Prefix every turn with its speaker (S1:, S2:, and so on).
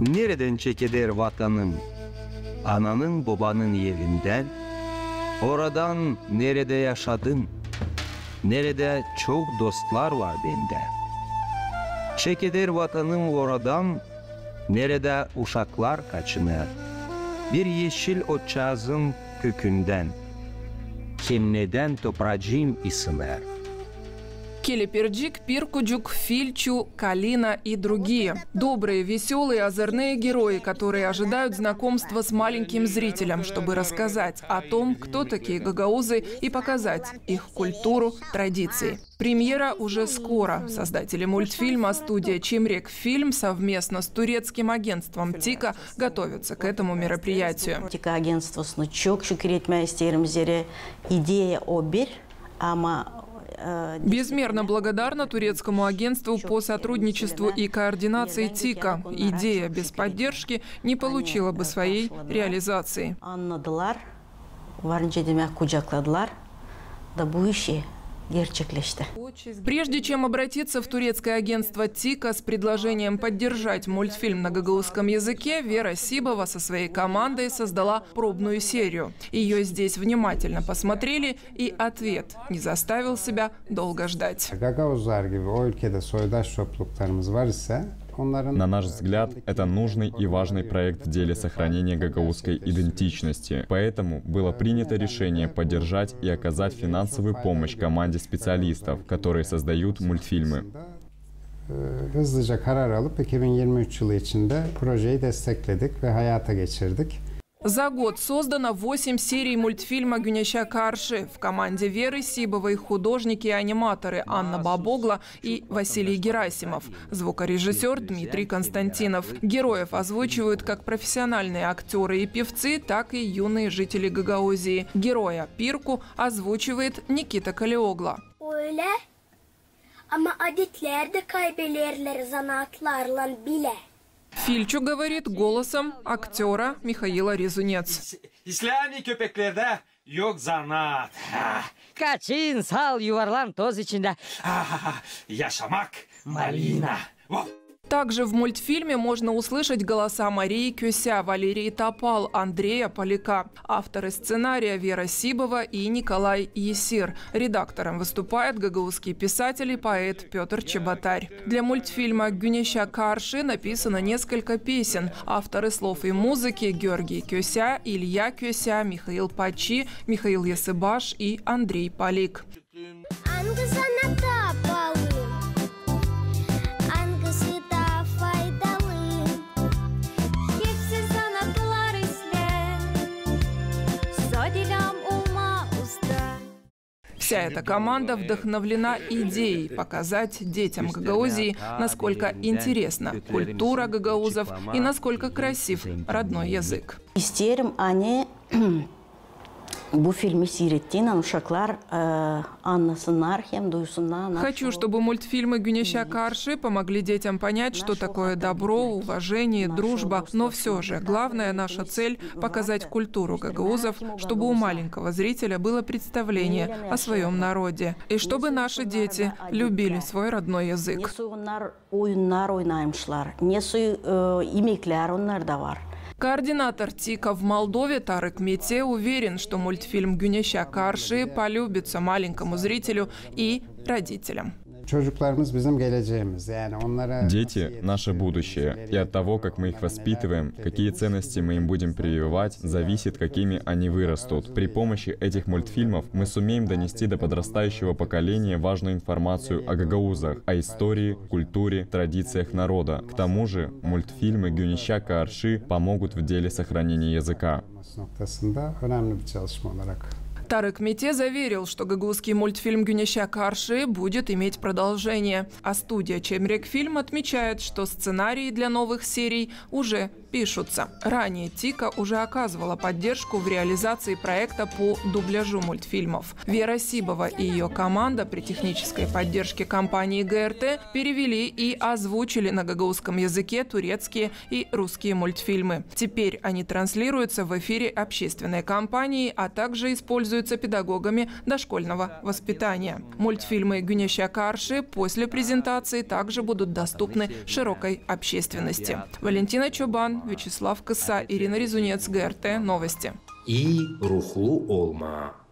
S1: Nereden çekilir vatanım? Ananın babanın yerinden. Oradan nerede yaşadın? Nerede çok dostlar var bende. Çekilir vatanım oradan. Nerede uşaklar kaçınır. Bir yeşil ocağın kökünden. Kim neden topracığım ısınır.
S2: Келеперджик, Пиркуджук, Фильчу, Калина и другие. Добрые, веселые, озорные герои, которые ожидают знакомства с маленьким зрителем, чтобы рассказать о том, кто такие гагаузы и показать их культуру, традиции. Премьера уже скоро. Создатели мультфильма студия «Чимрек Фильм» совместно с турецким агентством «Тика» готовятся к этому мероприятию.
S3: «Тика» агентство «Снучок», «Шукерет идея обер»,
S2: Безмерно благодарна турецкому агентству по сотрудничеству и координации ТИКа. Идея без поддержки не получила бы своей реализации. Прежде чем обратиться в турецкое агентство ТИКа с предложением поддержать мультфильм на гагаузском языке, Вера Сибова со своей командой создала пробную серию. Ее здесь внимательно посмотрели, и ответ не заставил себя долго ждать.
S4: На наш взгляд, это нужный и важный проект в деле сохранения гагаузской идентичности. Поэтому было принято решение поддержать и оказать финансовую помощь команде специалистов, которые создают мультфильмы.
S5: Hızlıca karar alıp 2023 yılı içinde projeyi destekledik ve hayata geçirdik.
S2: За год создано 8 серий мультфильма «Гюнеща Карши». В команде Веры Сибовой художники и аниматоры Анна Бабогла и Василий Герасимов. Звукорежиссер Дмитрий Константинов. Героев озвучивают как профессиональные актеры и певцы, так и юные жители Гагаузии. Героя Пирку озвучивает Никита Калиогла. Фильчу говорит голосом актера Михаила Резунец.
S6: Kaçın, sal, yuvarlan toz içinde.
S7: Yaşamak, malina.
S2: Также в мультфильме можно услышать голоса Марии Кюся, Валерии Топал, Андрея Поляка. Авторы сценария Вера Сибова и Николай Есир. Редактором выступает гагаузский писатель и поэт Петр Чеботарь. Для мультфильма «Гюнеща Карши» написано несколько песен. Авторы слов и музыки Георгий Кюся, Илья Кюся, Михаил Пачи, Михаил Ясыбаш и Андрей Полик. Вся эта команда вдохновлена идеей показать детям Гагаузии, насколько интересна культура гагаузов и насколько красив родной язык. Хочу, чтобы мультфильмы «Гюнеща Карши» помогли детям понять, что такое добро, уважение, дружба. Но все же главная наша цель – показать культуру гагаузов, чтобы у маленького зрителя было представление о своем народе. И чтобы наши дети любили свой родной язык. Координатор ТИКа в Молдове Тарык Мете уверен, что мультфильм «Гюнеща Карши» полюбится маленькому зрителю и родителям.
S4: Дети – наше будущее. И от того, как мы их воспитываем, какие ценности мы им будем прививать, зависит, какими они вырастут. При помощи этих мультфильмов мы сумеем донести до подрастающего поколения важную информацию о гагаузах, о истории, культуре, традициях народа. К тому же мультфильмы «Гюнеща Карши» помогут в деле сохранения языка.
S2: Тарык Мете заверил, что гагаузский мультфильм «Гюнеща Карши» будет иметь продолжение. А студия «Чимрек Фильм» отмечает, что сценарии для новых серий уже пишутся. Ранее ТИКа уже оказывала поддержку в реализации проекта по дубляжу мультфильмов. Вера Сибова и ее команда при технической поддержке компании ГРТ перевели и озвучили на гагаузском языке турецкие и русские мультфильмы. Теперь они транслируются в эфире общественной компании, а также используют используется педагогами дошкольного воспитания. Мультфильмы «Güneşe karşı» после презентации также будут доступны широкой общественности. Валентина Чобан, Вячеслав Кыса, Ирина Резунец, ГРТ. Новости.
S8: И рухлу olma.